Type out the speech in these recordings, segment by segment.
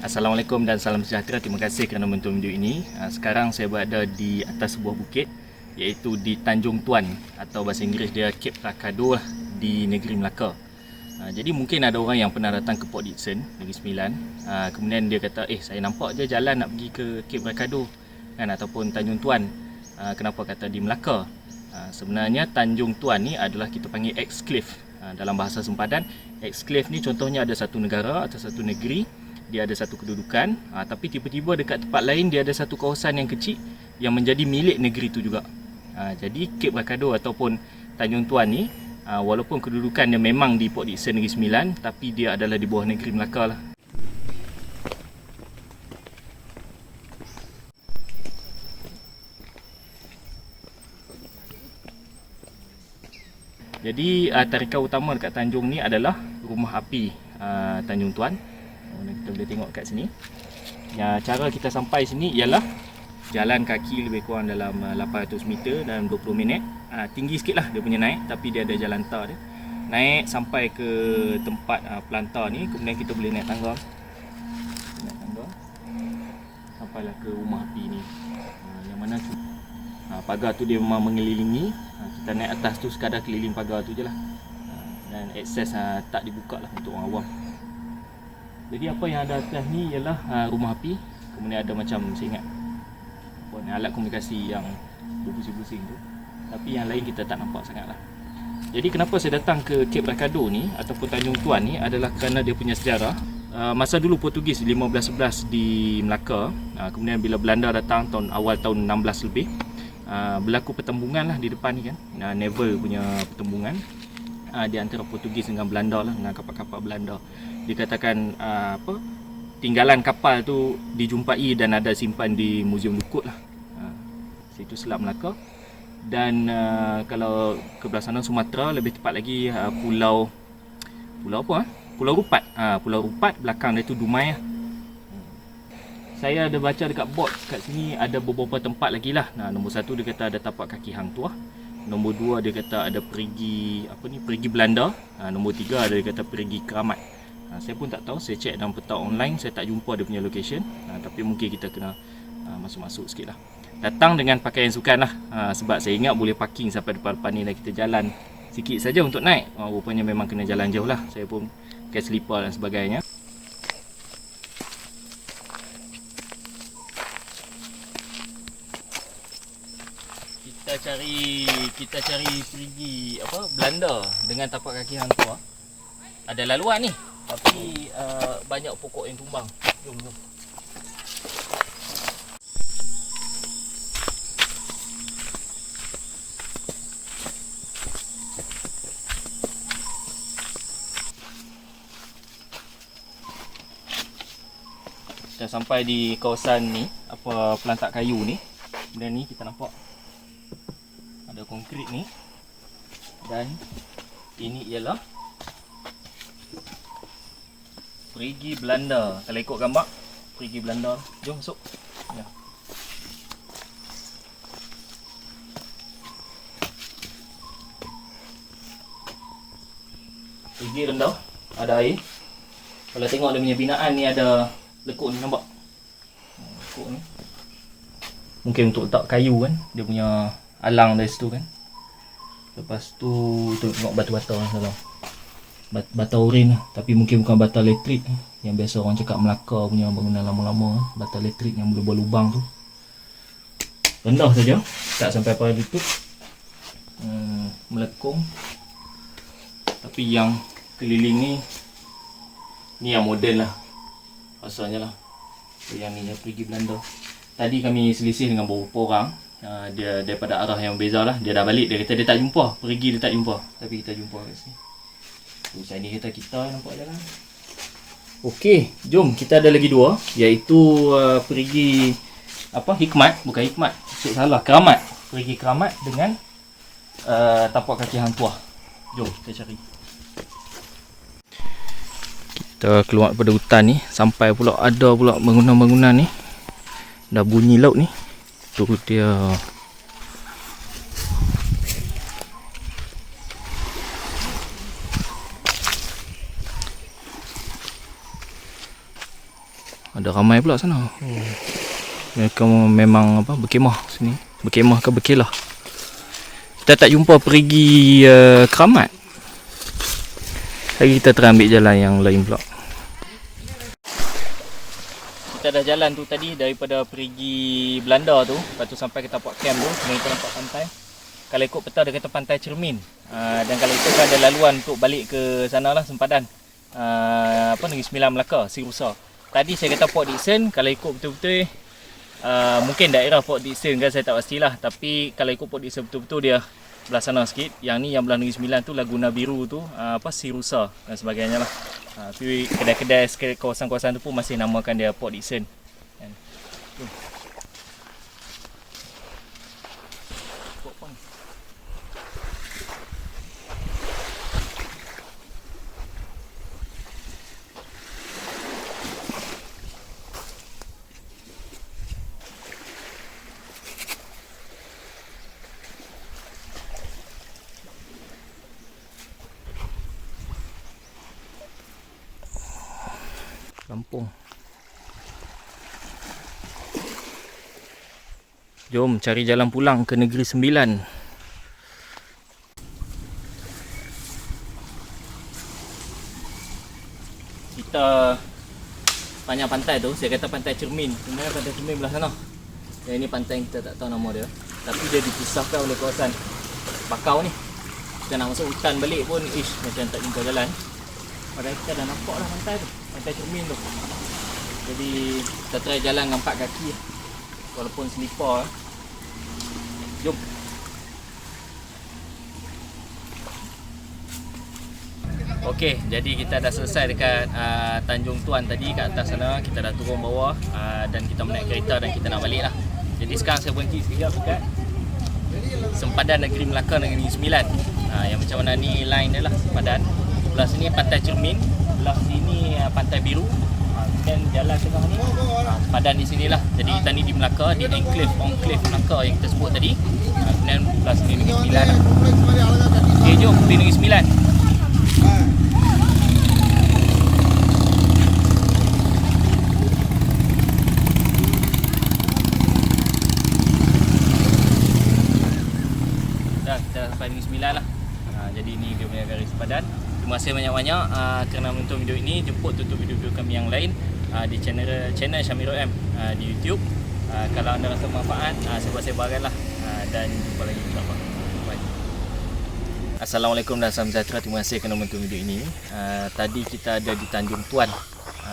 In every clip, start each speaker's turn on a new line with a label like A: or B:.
A: Assalamualaikum dan salam sejahtera. Terima kasih kerana menonton video ini. Sekarang saya berada di atas sebuah bukit, iaitu di Tanjung Tuan, atau bahasa Inggeris dia Cape Rakado di negeri Melaka. Jadi mungkin ada orang yang pernah datang ke Port Dickson, Negeri Sembilan. Kemudian dia kata, saya nampak je jalan nak pergi ke Cape Rakado kan, ataupun Tanjung Tuan. Kenapa kata di Melaka? Sebenarnya Tanjung Tuan ni adalah kita panggil exclave. Dalam bahasa sempadan, exclave ni contohnya ada satu negara atau satu negeri, dia ada satu kedudukan, tapi tiba-tiba dekat tempat lain dia ada satu kawasan yang kecil yang menjadi milik negeri itu juga. Jadi Cape Rakado ataupun Tanjung Tuan ni, walaupun kedudukan dia memang di Port Dickson Negeri Sembilan, tapi dia adalah di bawah negeri Melaka lah. Jadi tarikan utama dekat Tanjung ni adalah rumah api Tanjung Tuan. Kita boleh tengok kat sini. Cara kita sampai sini ialah jalan kaki lebih kurang dalam 800 meter dalam 20 minit. Tinggi sikit lah dia punya naik, tapi dia ada jalan tar dia. Naik sampai ke tempat pelantar ni, kemudian kita boleh naik tangga. Sampailah ke rumah api ni. Yang mana tu pagar tu dia memang mengelilingi. Kita naik atas tu sekadar keliling pagar tu je lah. Dan akses tak dibuka lah untuk orang awam. Jadi apa yang ada atas ni ialah rumah api. Kemudian ada macam, saya ingat, alat komunikasi yang berpusing-pusing tu. Tapi yang lain kita tak nampak sangat lah. Jadi kenapa saya datang ke Cape Rakado ni ataupun Tanjung Tuan ni adalah kerana dia punya sejarah. Masa dulu Portugis 1511 di Melaka, kemudian bila Belanda datang awal tahun 16 lebih, berlaku pertembungan lah di depan ni kan, naval punya pertembungan di antara Portugis dengan Belanda lah, dengan kapal-kapal Belanda. Dikatakan tinggalan kapal tu dijumpai dan ada simpan di Muzium Lukut lah, situ Selat Melaka. Dan kalau ke belah sana Sumatera, lebih tepat lagi Pulau Rupat. Pulau Rupat, belakang dia tu Dumai lah. Saya ada baca dekat board kat sini ada beberapa tempat lagi lah. Nombor 1 dia kata ada tapak kaki Hang Tuah. Nombor 2 dia kata ada perigi Belanda. Nombor 3 dia kata perigi Keramat. Saya pun tak tahu, saya check dalam peta online, saya tak jumpa dia punya location. Tapi mungkin kita kena masuk-masuk sikit lah. Datang dengan pakaian sukan lah, sebab saya ingat boleh parking sampai depan-depan ni dan kita jalan sikit saja untuk naik. Rupanya memang kena jalan jauh lah. Saya pun pakai slipper dan sebagainya. Kita cari perigi Belanda dengan tapak kaki Hang Tuah. Ada laluan ni, tapi banyak pokok yang tumbang. Jom. Kita sampai di kawasan ni, pelantak kayu ni. Kemudian ni kita nampak ada konkrit ni, dan ini ialah perigi Belanda. Kalau ikut gambar perigi Belanda, jom masuk ya. Perigi rendah, ada air. Kalau tengok dia punya binaan ni, ada lekuk ni, nampak lekuk ni mungkin untuk letak kayu kan, dia punya alang dari situ kan. Lepas tu tengok batu-bata lah, bata urin lah. Tapi mungkin bukan bata elektrik yang biasa orang cakap Melaka punya bangunan lama-lama. Bata elektrik yang berlubang tu. Rendah saja, tak sampai pada lutut, melekung. Tapi yang keliling ni yang moden lah asalnya lah. Yang ni yang pergi Belanda. Tadi kami selisih dengan beberapa orang. Dia daripada arah yang berbeza lah. Dia dah balik, dia kata dia tak jumpa, pergi dia tak jumpa, tapi kita jumpa kat sini. Macam ni kita nampak jalan. Okey, jom, kita ada lagi dua, iaitu perigi Hikmat, bukan Hikmat, salah, Keramat. Perigi Keramat dengan tapak kaki Hang Tuah. Jom kita cari. Kita keluar pada hutan ni, sampai pula ada pula bangunan-bangunan ni. Dah bunyi laut ni. Tu dia. Ada ramai pula sana. Mereka memang apa, berkemah sini. Berkemah ke berkelah. Kita tak jumpa perigi Keramat. Lagi kita terambil jalan yang lain pula. Kita dah jalan tu tadi daripada perigi Belanda tu. Lepas tu sampai kita buat camp tu. Kemudian kita nampak pantai. Kalau ikut peta dia kata Pantai Cermin. Dan kalau ikut kan ada laluan untuk balik ke sana lah, sempadan. Negeri Sembilan Melaka, Sirusa. Tadi saya kata Port Dickson. Kalau ikut betul-betul mungkin daerah Port Dickson kan, saya tak pastilah. Tapi kalau ikut Port Dickson betul-betul dia belah sana sikit. Yang ni yang belah Negeri Sembilan tu Laguna Biru tu, Sirusa dan sebagainya lah. Tapi kedai-kedai kawasan-kawasan tu pun masih namakan dia Port Dickson. Kampung. Jom cari jalan pulang ke Negeri Sembilan. Kita panjang pantai tu, saya kata Pantai Cermin. Sebenarnya Pantai Cermin belah sana. Dan ini pantai yang kita tak tahu nama dia. Tapi dia dipisahkan oleh kawasan bakau ni. Kita nak masuk hutan balik pun macam tak jumpa jalan. Padahal kita dah nampak lah pantai tu, Pantai Cermin tu. Jadi kita try jalan dengan 4 kaki walaupun selipar. Jom. Okey, jadi kita dah selesai dekat Tanjung Tuan tadi kat atas sana. Kita dah turun bawah dan kita menaik kereta dan kita nak balik lah. Jadi sekarang saya berhenti sekejap dekat sempadan Negeri Melaka Negeri Sembilan. Yang macam mana ni line dia lah, sempadan. Belah sini Pantai Cermin, belah sini Pantai Biru. Dan jalan tengah ni sempadan di sinilah. Jadi kita ni di Melaka, di enclave Melaka yang kita sebut tadi. Kemudian belah sini Negeri Sembilan lah. Okey, jom pergi Negeri Sembilan. Kita dah sampai Negeri Sembilan lah. Jadi ni dia punya garis sempadan. Terima kasih banyak-banyak kerana menonton video ini. Jemput tutup video-video kami yang lain di channel Syamirul M di YouTube. Kalau anda rasa manfaat, sebar-sebarkanlah dan jumpa lagi insya-Allah. Bye. Assalamualaikum dan salam sejahtera. Terima kasih kerana menonton video ini. Tadi kita ada di Tanjung Tuan,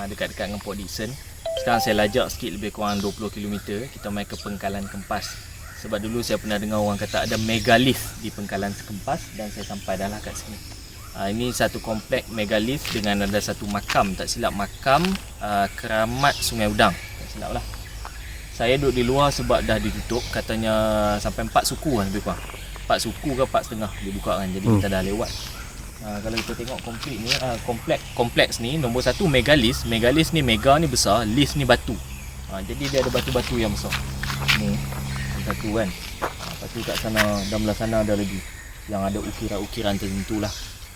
A: dekat-dekat dengan Port Dickson. Sekarang saya lajak sikit, lebih kurang 20 km. Kita mai ke Pengkalan Kempas. Sebab dulu saya pernah dengar orang kata ada megalith di Pengkalan Kempas dan saya sampai dah lah kat sini. Ini satu komplek megalith dengan ada satu makam, tak silap makam Keramat Sungai Udang, tak silap lah. Saya duduk di luar sebab dah ditutup, katanya sampai 4 suku kan lebih kurang. 4 suku ke 4,5 dia buka kan, jadi kita dah lewat. Kalau kita tengok komplek ni, kompleks ni nombor 1 megalith. Megalith ni, mega ni besar, lith ni batu. Jadi dia ada batu-batu yang besar. Ni satu kan. Lepas tu kat sana, dan belah sana ada lagi yang ada ukiran-ukiran tertentu lah.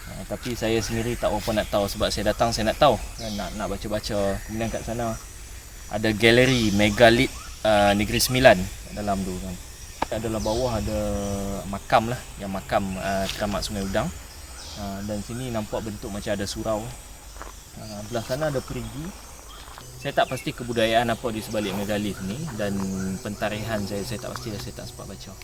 A: Tapi saya sendiri tak apa nak tahu sebab saya datang saya nak tahu kan, nak baca-baca. Kemudian kat sana ada galeri megalith Negeri Sembilan dalam tu kan. Dalam bawah ada makam lah, yang makam Keramat Sungai Udang. Dan sini nampak bentuk macam ada surau. Belah sana ada perigi. Saya tak pasti kebudayaan apa di sebalik megalith ni dan pentarihan saya tak pasti, saya tak sempat baca.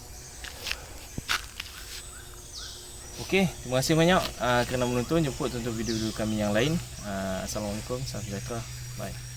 A: Okey, terima kasih banyak kerana menonton. Jemput tonton video-video kami yang lain. Assalamualaikum, salam sejahtera. Bye.